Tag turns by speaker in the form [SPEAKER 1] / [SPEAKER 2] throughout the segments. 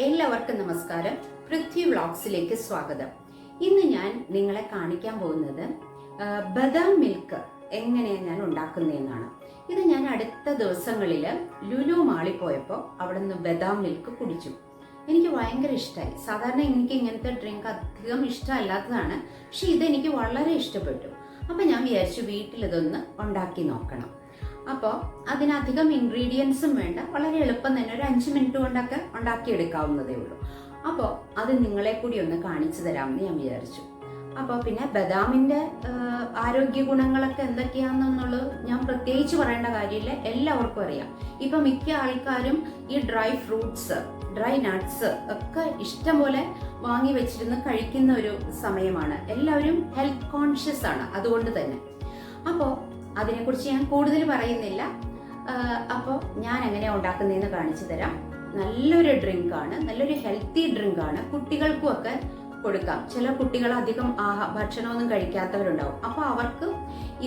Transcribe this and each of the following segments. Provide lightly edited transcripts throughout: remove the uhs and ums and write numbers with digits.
[SPEAKER 1] എല്ലാവർക്കും നമസ്കാരം. പൃഥ്വി വ്ളോഗ്സിലേക്ക് സ്വാഗതം. ഇന്ന് ഞാൻ നിങ്ങളെ കാണിക്കാൻ പോകുന്നത് ബദാം മിൽക്ക് എങ്ങനെയാണ് ഞാൻ ഉണ്ടാക്കുന്നതെന്നാണ്. ഇത് ഞാൻ അടുത്ത ദിവസങ്ങളിൽ ലുലു മാളിൽ പോയപ്പോൾ അവിടെ നിന്ന് ബദാം മിൽക്ക് കുടിച്ചു. എനിക്ക് ഭയങ്കര ഇഷ്ടമായി. സാധാരണ എനിക്ക് ഇങ്ങനത്തെ ഡ്രിങ്ക് അധികം ഇഷ്ടമല്ലാത്തതാണ്, പക്ഷെ ഇതെനിക്ക് വളരെ ഇഷ്ടപ്പെട്ടു. അപ്പം ഞാൻ വിചാരിച്ചു വീട്ടിൽ ഇതൊന്ന് ഉണ്ടാക്കി നോക്കണം. അപ്പോൾ അതിനധികം ഇൻഗ്രീഡിയൻസും വേണ്ട, വളരെ എളുപ്പം തന്നെ ഒരു 5 മിനിറ്റ് കൊണ്ടൊക്കെ ഉണ്ടാക്കിയെടുക്കാവുന്നതേ ഉള്ളൂ. അപ്പോൾ അത് നിങ്ങളെ കൂടി ഒന്ന് കാണിച്ചു തരാമെന്ന് ഞാൻ വിചാരിച്ചു. അപ്പോൾ പിന്നെ ബദാമിൻ്റെ ആരോഗ്യ ഗുണങ്ങളൊക്കെ എന്തൊക്കെയാണെന്നുള്ളത് ഞാൻ പ്രത്യേകിച്ച് പറയേണ്ട കാര്യമില്ല, എല്ലാവർക്കും അറിയാം. ഇപ്പം മിക്ക ആൾക്കാരും ഈ ഡ്രൈ ഫ്രൂട്ട്സ്, ഡ്രൈ നട്ട്സ് ഒക്കെ ഇഷ്ടം പോലെ വാങ്ങി വെച്ചിരുന്ന് കഴിക്കുന്ന ഒരു സമയമാണ്. എല്ലാവരും ഹെൽത്ത് കോൺഷ്യസ് ആണ്. അതുകൊണ്ട് തന്നെ അപ്പോൾ അതിനെക്കുറിച്ച് ഞാൻ കൂടുതൽ പറയുന്നില്ല. അപ്പോൾ ഞാൻ എങ്ങനെയാണ് ഉണ്ടാക്കുന്നതെന്ന് കാണിച്ചു തരാം. നല്ലൊരു ഡ്രിങ്കാണ്, നല്ലൊരു ഹെൽത്തി ഡ്രിങ്കാണ്. കുട്ടികൾക്കും ഒക്കെ കൊടുക്കാം. ചില കുട്ടികൾ അധികം ഭക്ഷണമൊന്നും കഴിക്കാത്തവരുണ്ടാവും. അപ്പോൾ അവർക്ക്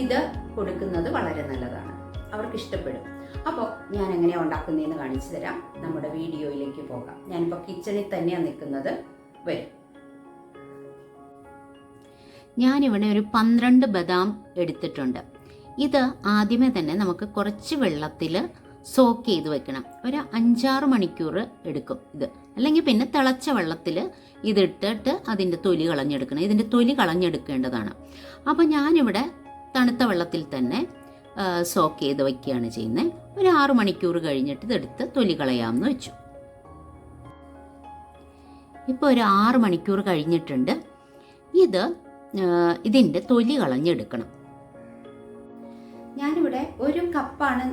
[SPEAKER 1] ഇത് കൊടുക്കുന്നത് വളരെ നല്ലതാണ്, അവർക്ക് ഇഷ്ടപ്പെടും. അപ്പോൾ ഞാൻ എങ്ങനെയാണ് ഉണ്ടാക്കുന്നതെന്ന് കാണിച്ചു തരാം. നമ്മുടെ വീഡിയോയിലേക്ക് പോകാം. ഞാനിപ്പോൾ കിച്ചണിൽ തന്നെയാണ് നിൽക്കുന്നത്. വരും. ഞാനിവിടെ ഒരു 12 ബദാം എടുത്തിട്ടുണ്ട്. ഇത് ആദ്യമേ തന്നെ നമുക്ക് കുറച്ച് വെള്ളത്തിൽ സോക്ക് ചെയ്ത് വെക്കണം. ഒരു 5-6 മണിക്കൂർ എടുക്കും ഇത്. അല്ലെങ്കിൽ പിന്നെ തിളച്ച വെള്ളത്തിൽ ഇതിട്ടിട്ട് അതിൻ്റെ തൊലി കളഞ്ഞെടുക്കണം. ഇതിൻ്റെ തൊലി കളഞ്ഞെടുക്കേണ്ടതാണ്. അപ്പോൾ ഞാനിവിടെ തണുത്ത വെള്ളത്തിൽ തന്നെ സോക്ക് ചെയ്ത് വയ്ക്കുകയാണ് ചെയ്യുന്നത്. ഒരു 6 മണിക്കൂർ കഴിഞ്ഞിട്ട് ഇതെടുത്ത് തൊലി കളയാമെന്ന് വെച്ചു. ഇപ്പോൾ ഒരു 6 മണിക്കൂർ കഴിഞ്ഞിട്ടുണ്ട്. ഇതിൻ്റെ തൊലി കളഞ്ഞെടുക്കണം. ഞാനിവിടെ 1 കപ്പാണ്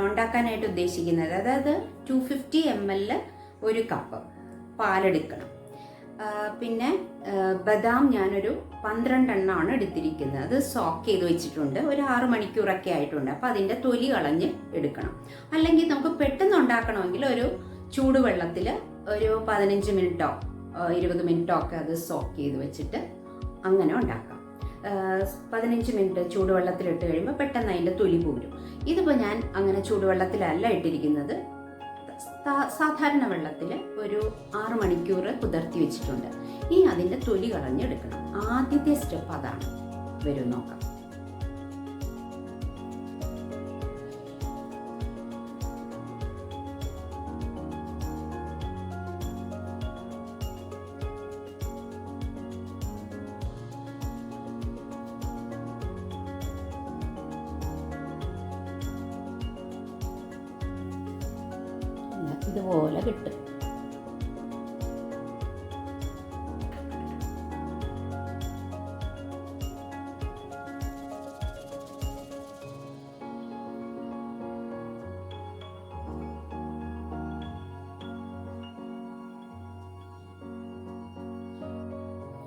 [SPEAKER 1] ഉണ്ടാക്കാനായിട്ട് ഉദ്ദേശിക്കുന്നത്. അതായത് 250 ml 1 കപ്പ് പാലെടുക്കണം. പിന്നെ ബദാം ഞാനൊരു 12 എണ്ണമാണ് എടുത്തിരിക്കുന്നത്. അത് സോക്ക് ചെയ്ത് വെച്ചിട്ടുണ്ട്. ഒരു 6 മണിക്കൂറൊക്കെ ആയിട്ടുണ്ട്. അപ്പോൾ അതിൻ്റെ തൊലി കളഞ്ഞ് എടുക്കണം. അല്ലെങ്കിൽ നമുക്ക് പെട്ടെന്ന് ഉണ്ടാക്കണമെങ്കിൽ ഒരു ചൂടുവെള്ളത്തിൽ ഒരു 15 മിനിറ്റോ 20 മിനിറ്റോ ഒക്കെ അത് സോക്ക് ചെയ്ത് വെച്ചിട്ട് അങ്ങനെ ഉണ്ടാക്കാം. 15 മിനിറ്റ് ചൂടുവെള്ളത്തിലിട്ട് കഴിയുമ്പോൾ പെട്ടെന്ന് അതിൻ്റെ തൊലി പോരും. ഇതിപ്പോൾ ഞാൻ അങ്ങനെ ചൂടുവെള്ളത്തിലല്ല ഇട്ടിരിക്കുന്നത്, സാധാരണ വെള്ളത്തിൽ ഒരു 6 മണിക്കൂർ കുതിർത്തി വെച്ചിട്ടുണ്ട്. ഇനി അതിൻ്റെ തൊലി കളഞ്ഞെടുക്കണം. ആദ്യത്തെ സ്റ്റെപ്പ് അതാണ്. വരും നോക്കാം. ഇതുപോലെ കിട്ടും.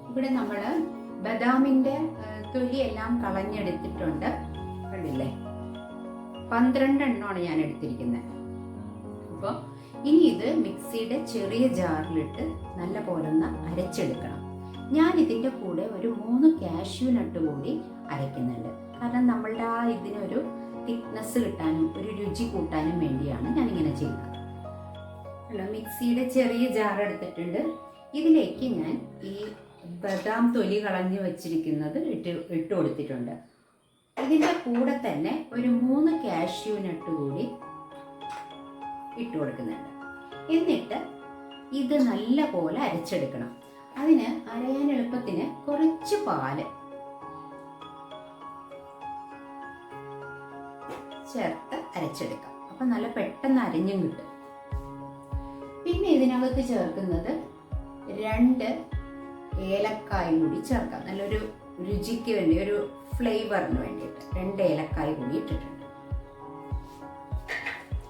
[SPEAKER 1] ഇവിടെ നമ്മൾ ബദാമിൻ്റെ തൊലിയെല്ലാം കളഞ്ഞെടുത്തിട്ടുണ്ട്. കണ്ടില്ലേ, 12 എണ്ണമാണ് ഞാൻ എടുത്തിരിക്കുന്നത്. അപ്പോൾ ഇനി ഇത് മിക്സിയുടെ ചെറിയ ജാറിലിട്ട് നല്ല പോലെ ഒന്ന് അരച്ചെടുക്കണം. ഞാൻ ഇതിൻ്റെ കൂടെ ഒരു 3 കാഷ്യൂ നട്ട് കൂടി അരയ്ക്കുന്നുണ്ട്. കാരണം നമ്മളുടെ ഇതിനൊരു തിക്നെസ് കിട്ടാനും ഒരു രുചി കൂട്ടാനും വേണ്ടിയാണ് ഞാനിങ്ങനെ ചെയ്യുന്നത്. മിക്സിയുടെ ചെറിയ ജാർ എടുത്തിട്ടുണ്ട്. ഇതിലേക്ക് ഞാൻ ഈ ബദാം തൊലി കളഞ്ഞു വെച്ചിരിക്കുന്നത് ഇട്ട് കൊടുത്തിട്ടുണ്ട്. ഇതിൻ്റെ കൂടെ തന്നെ ഒരു 3 കാഷ്യൂ നട്ട് കൂടി ഇട്ട് കൊടുക്കുന്നുണ്ട്. എന്നിട്ട് ഇത് നല്ല പോലെ അരച്ചെടുക്കണം. അതിന് അരയാൻ എളുപ്പത്തിന് കുറച്ച് പാല് ചേർത്ത് അരച്ചെടുക്കാം. അപ്പം നല്ല പെട്ടെന്ന് അരഞ്ഞും കിട്ടും. പിന്നെ ഇതിനകത്ത് ചേർക്കുന്നത് 2 ഏലക്കായ കൂടി ചേർക്കാം. നല്ലൊരു രുചിക്ക് വേണ്ടി, ഒരു ഫ്ലേവറിന് വേണ്ടിയിട്ട് 2 ഏലക്കായ കൂടി ഇട്ടിട്ടുണ്ട്.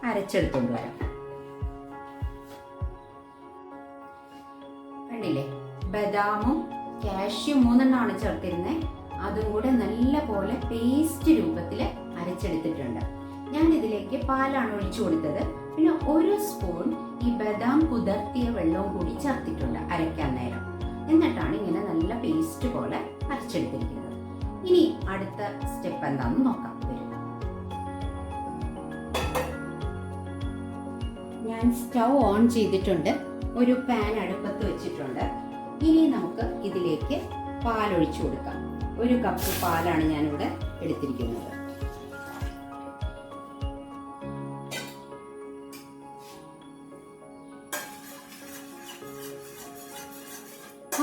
[SPEAKER 1] അരച്ചെടുത്തുകൊണ്ട് വരാം. കണ്ടില്ലേ, ബദാമും കാഷ്യൂ 3 എണ്ണമാണ് ചേർത്തിരുന്നത്. അതും കൂടെ നല്ല പോലെ പേസ്റ്റ് രൂപത്തിൽ അരച്ചെടുത്തിട്ടുണ്ട്. ഞാൻ ഇതിലേക്ക് പാലാണ് ഒഴിച്ചു കൊടുത്തത്. പിന്നെ 1 സ്പൂൺ ഈ ബദാം കുതിർത്തിയ വെള്ളവും കൂടി ചേർത്തിട്ടുണ്ട് അരയ്ക്കാൻ നേരം. എന്നിട്ടാണ് ഇങ്ങനെ നല്ല പേസ്റ്റ് പോലെ അരച്ചെടുത്തിരിക്കുന്നത്. ഇനി അടുത്ത സ്റ്റെപ്പ് എന്താണെന്ന് നോക്കാം. ഞാൻ സ്റ്റൗ ഓൺ ചെയ്തിട്ടുണ്ട്. ഒരു പാൻ അടുപ്പത്ത് വെച്ചിട്ടുണ്ട്. ഇനി നമുക്ക് ഇതിലേക്ക് പാലൊഴിച്ചു കൊടുക്കാം. 1 കപ്പ് പാലാണ് ഞാനിവിടെ എടുത്തിരിക്കുന്നത്.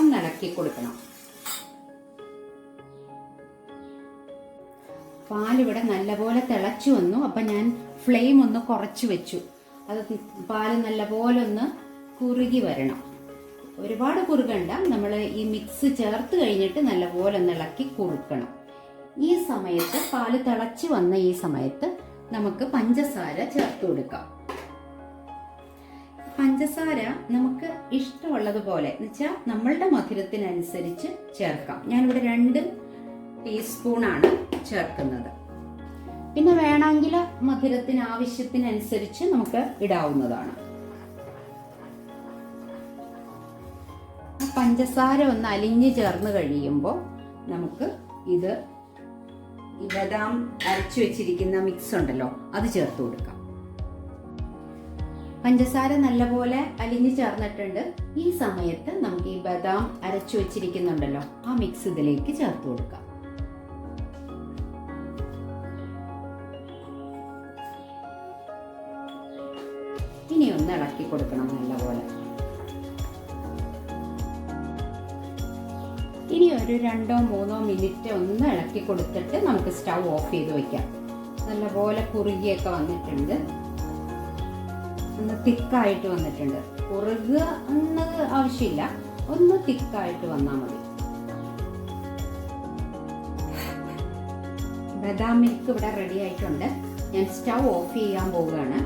[SPEAKER 1] ഒന്നിളക്കി കൊടുക്കണം. പാലിവിടെ നല്ലപോലെ തിളച്ചു വന്നു. അപ്പം ഞാൻ ഫ്ലെയിം ഒന്ന് കുറച്ച് വെച്ചു. അത് പാല് നല്ലപോലെ ഒന്ന് കുറുകി വരണം. ഒരുപാട് കുറുകണ്ട. നമ്മൾ ഈ മിക്സ് ചേർത്ത് കഴിഞ്ഞിട്ട് നല്ലപോലെ ഒന്ന് ഇളക്കി കുറുക്കണം. ഈ സമയത്ത് പാല് തിളച്ച് വന്ന ഈ സമയത്ത് നമുക്ക് പഞ്ചസാര ചേർത്ത് കൊടുക്കാം. പഞ്ചസാര നമുക്ക് ഇഷ്ടമുള്ളതുപോലെ എന്ന് വെച്ചാൽ നമ്മളുടെ മധുരത്തിനനുസരിച്ച് ചേർക്കാം. ഞാനിവിടെ 2 ടീസ്പൂണാണ് ചേർക്കുന്നത്. പിന്നെ വേണമെങ്കിൽ മധുരത്തിന് ആവശ്യത്തിനനുസരിച്ച് നമുക്ക് ഇടാവുന്നതാണ്. പഞ്ചസാര ഒന്ന് അലിഞ്ഞ് ചേർന്ന് കഴിയുമ്പോൾ നമുക്ക് ഇത് ബദാം അരച്ചു വെച്ചിരിക്കുന്ന മിക്സ് ഉണ്ടല്ലോ അത് ചേർത്ത് കൊടുക്കാം. പഞ്ചസാര നല്ലപോലെ അലിഞ്ഞ് ചേർന്നിട്ടുണ്ട്. ഈ സമയത്ത് നമുക്ക് ഈ ബദാം അരച്ചു വെച്ചിരിക്കുന്നുണ്ടല്ലോ ആ മിക്സ് ഇതിലേക്ക് ചേർത്ത് കൊടുക്കാം. ഇനി ഒന്ന് ഇളക്കി കൊടുക്കണം നല്ലപോലെ. ഇനി ഒരു 2-3 മിനിറ്റ് ഒന്ന് ഇളക്കി കൊടുത്തിട്ട് നമുക്ക് സ്റ്റൗ ഓഫ് ചെയ്ത് വയ്ക്കാം. നല്ലപോലെ കുറുകിയൊക്കെ വന്നിട്ടുണ്ട്. ഒന്ന് തിക്കായിട്ട് വന്നിട്ടുണ്ട്. കുറുകുക എന്നത് ആവശ്യമില്ല, ഒന്ന് തിക്കായിട്ട് വന്നാൽ മതി. ബദാം മിൽക്ക് ഇവിടെ റെഡി ആയിട്ടുണ്ട്. ഞാൻ സ്റ്റൗ ഓഫ് ചെയ്യാൻ പോവുകയാണ്.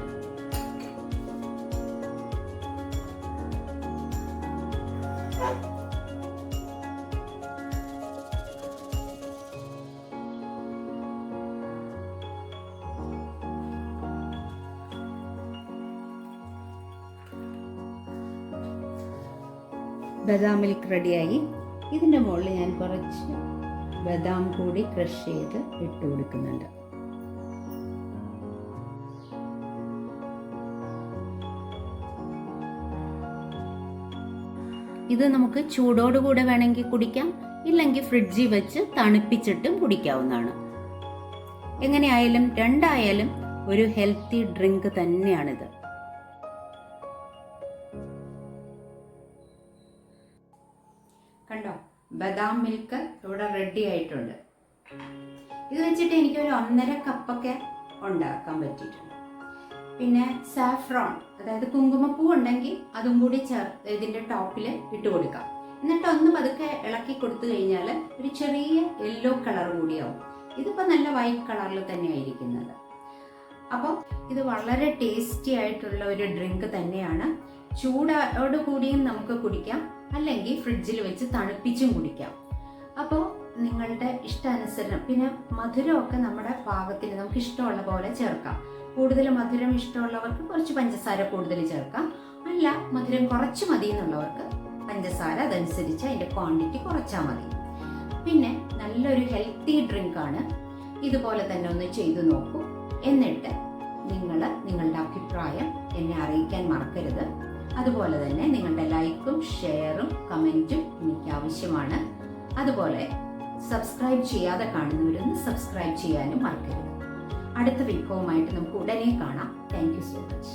[SPEAKER 1] ബദാം മിൽക്ക് റെഡിയായി. ഇതിൻ്റെ മുകളിൽ ഞാൻ കുറച്ച് ബദാം കൂടി ക്രഷ് ചെയ്ത് ഇട്ട് കൊടുക്കുന്നുണ്ട്. ഇത് നമുക്ക് ചൂടോടുകൂടെ വേണമെങ്കിൽ കുടിക്കാം, ഇല്ലെങ്കിൽ ഫ്രിഡ്ജിൽ വെച്ച് തണുപ്പിച്ചിട്ടും കുടിക്കാവുന്നതാണ്. എങ്ങനെയായാലും രണ്ടായാലും ഒരു ഹെൽത്തി ഡ്രിങ്ക് തന്നെയാണിത്. കണ്ടോ, ബദാം മിൽക്ക് ഇവിടെ റെഡി ആയിട്ടുണ്ട്. ഇത് വെച്ചിട്ട് എനിക്കൊരു 1.5 കപ്പൊക്കെ ഉണ്ടാക്കാൻ പറ്റിയിട്ടുണ്ട്. പിന്നെ സാഫ്രോൺ, അതായത് കുങ്കുമപ്പൂ ഉണ്ടെങ്കിൽ അതും കൂടി ഇതിൻ്റെ ടോപ്പിൽ ഇട്ട് കൊടുക്കാം. എന്നിട്ട് ഒന്ന് പതുക്കെ ഇളക്കി കൊടുത്തു കഴിഞ്ഞാൽ ഒരു ചെറിയ യെല്ലോ കളർ കൂടിയാവും. ഇതിപ്പോൾ നല്ല വൈറ്റ് കളറിൽ തന്നെയായിരിക്കുന്നത്. അപ്പോൾ ഇത് വളരെ ടേസ്റ്റി ആയിട്ടുള്ള ഒരു ഡ്രിങ്ക് തന്നെയാണ്. ചൂടോട് കൂടിയും നമുക്ക് കുടിക്കാം, അല്ലെങ്കിൽ ഫ്രിഡ്ജിൽ വെച്ച് തണുപ്പിച്ചും കുടിക്കാം. അപ്പോൾ നിങ്ങളുടെ ഇഷ്ടാനുസരണം, പിന്നെ മധുരമൊക്കെ നമ്മുടെ പാകത്തിന് നമുക്ക് ഇഷ്ടമുള്ള പോലെ ചേർക്കാം. കൂടുതൽ മധുരം ഇഷ്ടമുള്ളവർക്ക് കുറച്ച് പഞ്ചസാര കൂടുതൽ ചേർക്കാം, അല്ല മധുരം കുറച്ച് മതി എന്നുള്ളവർക്ക് പഞ്ചസാര അതനുസരിച്ച് അതിൻ്റെ ക്വാണ്ടിറ്റി കുറച്ചാൽ മതി. പിന്നെ നല്ലൊരു ഹെൽത്തി ഡ്രിങ്കാണ്. ഇതുപോലെ തന്നെ ഒന്ന് ചെയ്തു നോക്കൂ. എന്നിട്ട് നിങ്ങളുടെ അഭിപ്രായം എന്നെ അറിയിക്കാൻ മറക്കരുത്. അതുപോലെ തന്നെ നിങ്ങളുടെ ലൈക്കും ഷെയറും കമൻറ്റും എനിക്ക് ആവശ്യമാണ്. അതുപോലെ സബ്സ്ക്രൈബ് ചെയ്യാതെ കാണുന്നവരൊന്ന് സബ്സ്ക്രൈബ് ചെയ്യാനും മറക്കരുത്. അടുത്ത വിഭവമായിട്ട് നമുക്ക് ഉടനെ കാണാം. Thank you so much.